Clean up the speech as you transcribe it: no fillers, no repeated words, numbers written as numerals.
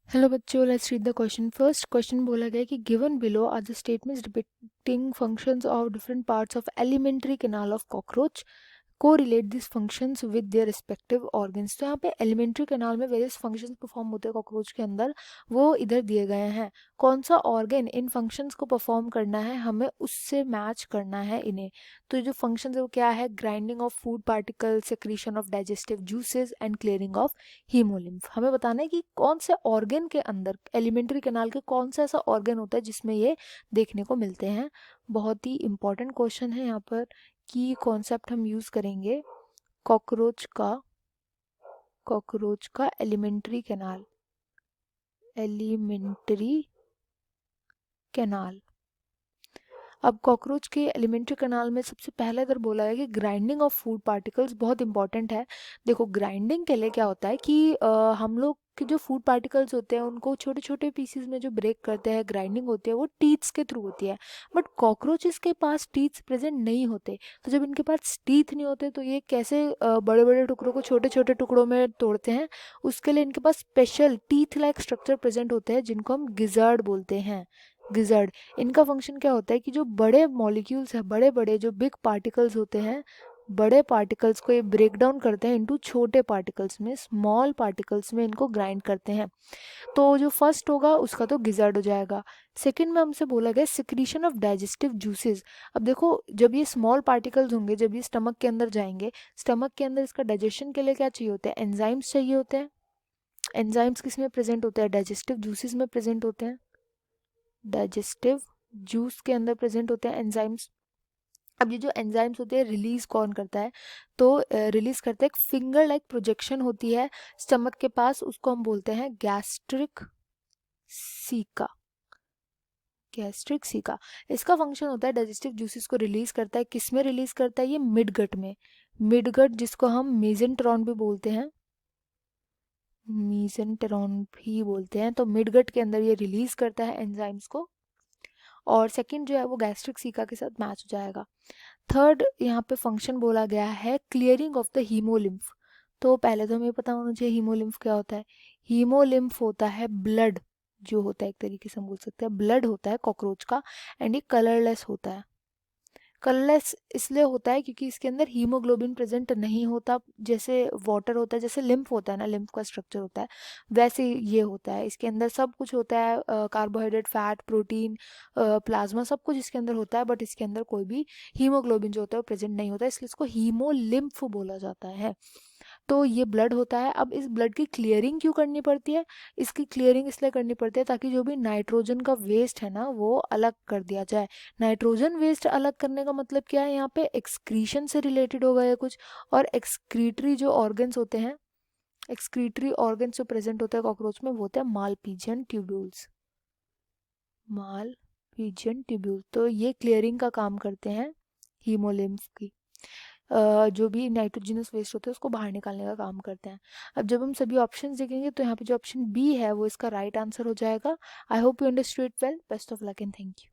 Hello बच्चों, let's read the question. First question बोला गया कि given below are the statements depicting functions of different parts of elementary canal of cockroach को relate this functions with their respective organs. तो यहाँ पे elementary canal में various functions perform होते हैं कॉकरोच के अंदर, वो इधर दिए गए हैं। कौन सा ऑर्गन इन फंक्शंस को परफॉर्म करना है, हमें उससे मैच करना है इन्हें। तो ये जो फंक्शंस है वो क्या है? Grinding of food particle, secretion of digestive juices and clearing of haemolymph. हमें बताना है कि कौन से ऑर्गन के अंदर, एलिमेंट्री कैनाल के कौन सा ऐसा ऑर्गन होता है जिसमें ये देखने को मिलते हैं। बहुत ही इंपॉर्टेंट क्वेश्चन है यहाँ पर कि कॉन्सेप्ट हम यूज करेंगे कॉकरोच का एलिमेंट्री कैनाल। अब कॉकरोच के एलिमेंट्री कैनाल में सबसे पहले अगर बोला है कि ग्राइंडिंग ऑफ फूड पार्टिकल्स बहुत इंपॉर्टेंट है। देखो, ग्राइंडिंग के लिए क्या होता है कि हम लोग के जो फूड पार्टिकल्स होते हैं उनको छोटे छोटे पीसेस में जो ब्रेक करते हैं, ग्राइंडिंग होती है वो टीथ्स के थ्रू होती है। बट कॉकरोचेस के पास टीथ्स प्रेजेंट नहीं होते। तो जब इनके पास टीथ नहीं होते तो ये कैसे बड़े बड़े टुकड़ों को छोटे छोटे टुकड़ों में तोड़ते हैं? उसके लिए इनके पास special teeth like structure present होते हैं जिनको हम गिजर्ड बोलते हैं। गिजर्ड, इनका फंक्शन क्या होता है कि जो बड़े मॉलिक्यूल्स है, बड़े बड़े जो बिग पार्टिकल्स होते हैं, बड़े पार्टिकल्स को ये ब्रेक डाउन करते हैं इनटू छोटे पार्टिकल्स में, स्मॉल पार्टिकल्स में इनको ग्राइंड करते हैं। तो जो फर्स्ट होगा उसका तो गिजर्ड हो जाएगा। सेकंड में हमसे बोला गया सिक्रीशन ऑफ डाइजेस्टिव जूसेस। अब देखो, जब ये स्मॉल पार्टिकल्स होंगे, जब ये स्टमक के अंदर जाएंगे, स्टमक के अंदर इसका डाइजेशन के लिए क्या चाहिए होता है? एंजाइम्स चाहिए होते हैं। एंजाइम्स किस में प्रेजेंट होते हैं? डाइजेस्टिव जूसेस में प्रेजेंट होते हैं। डाइजेस्टिव जूस के अंदर प्रेजेंट होते हैं एंजाइम्स। अब ये जो एंजाइम्स होते हैं रिलीज कौन करता है? तो रिलीज करता है एक फिंगर लाइक प्रोजेक्शन होती है स्टमक के पास, उसको हम बोलते हैं सीका। गैस्ट्रिक सीका, इसका फंक्शन होता है डाइजेस्टिव जूसेस को रिलीज करता है। किस में रिलीज करता है? ये मिड गट में। मिड गट जिसको हम मेजेंटेरॉन भी बोलते हैं, तो मिड गट के अंदर ये रिलीज करता है एंजाइम्स को। और सेकंड जो है वो गैस्ट्रिक सीका के साथ मैच हो जाएगा। थर्ड यहाँ पे फंक्शन बोला गया है क्लियरिंग ऑफ द हीमोलिम्फ। तो पहले तो हमें पता होना चाहिए हीमोलिम्फ क्या होता है। हीमोलिम्फ होता है ब्लड, जो होता है एक तरीके से हम बोल सकते हैं ब्लड होता है कॉकरोच का, एंड ये कलरलेस होता है। कलरलेस इसलिए होता है क्योंकि इसके अंदर हीमोग्लोबिन प्रेजेंट नहीं होता। जैसे वाटर होता है, जैसे लिम्फ होता है ना, लिम्फ का स्ट्रक्चर होता है, वैसे ये होता है। इसके अंदर सब कुछ होता है, कार्बोहाइड्रेट, फैट, प्रोटीन, प्लाज्मा, सब कुछ इसके अंदर होता है, बट इसके अंदर कोई भी हीमोग्लोबिन जो होता है वो प्रेजेंट नहीं होता है, इसलिए इसको हीमोलिम्फ बोला जाता है। तो ये ब्लड होता है। अब इस ब्लड की क्लियरिंग क्यों करनी पड़ती है? इसकी क्लियरिंग इसलिए करनी पड़ती है ताकि जो भी नाइट्रोजन का वेस्ट है ना वो अलग कर दिया जाए। नाइट्रोजन वेस्ट अलग करने का मतलब क्या है? यहाँ पे एक्सक्रीशन से रिलेटेड होगा या कुछ। और एक्सक्रीटरी जो ऑर्गन्स होते हैं, एक्सक्रीटरी ऑर्गन्स जो प्रेजेंट होते हैं कॉकरोच में, वो होते हैं मालपीजियन ट्यूब्यूल। तो ये क्लियरिंग का काम करते हैं हीमोलिम्फ की। जो भी नाइट्रोजनस वेस्ट होते हैं उसको बाहर निकालने का काम करते हैं। अब जब हम सभी ऑप्शंस देखेंगे तो यहाँ पे जो ऑप्शन बी है वो इसका राइट आंसर हो जाएगा। I hope you understood it well. Best of luck and thank you.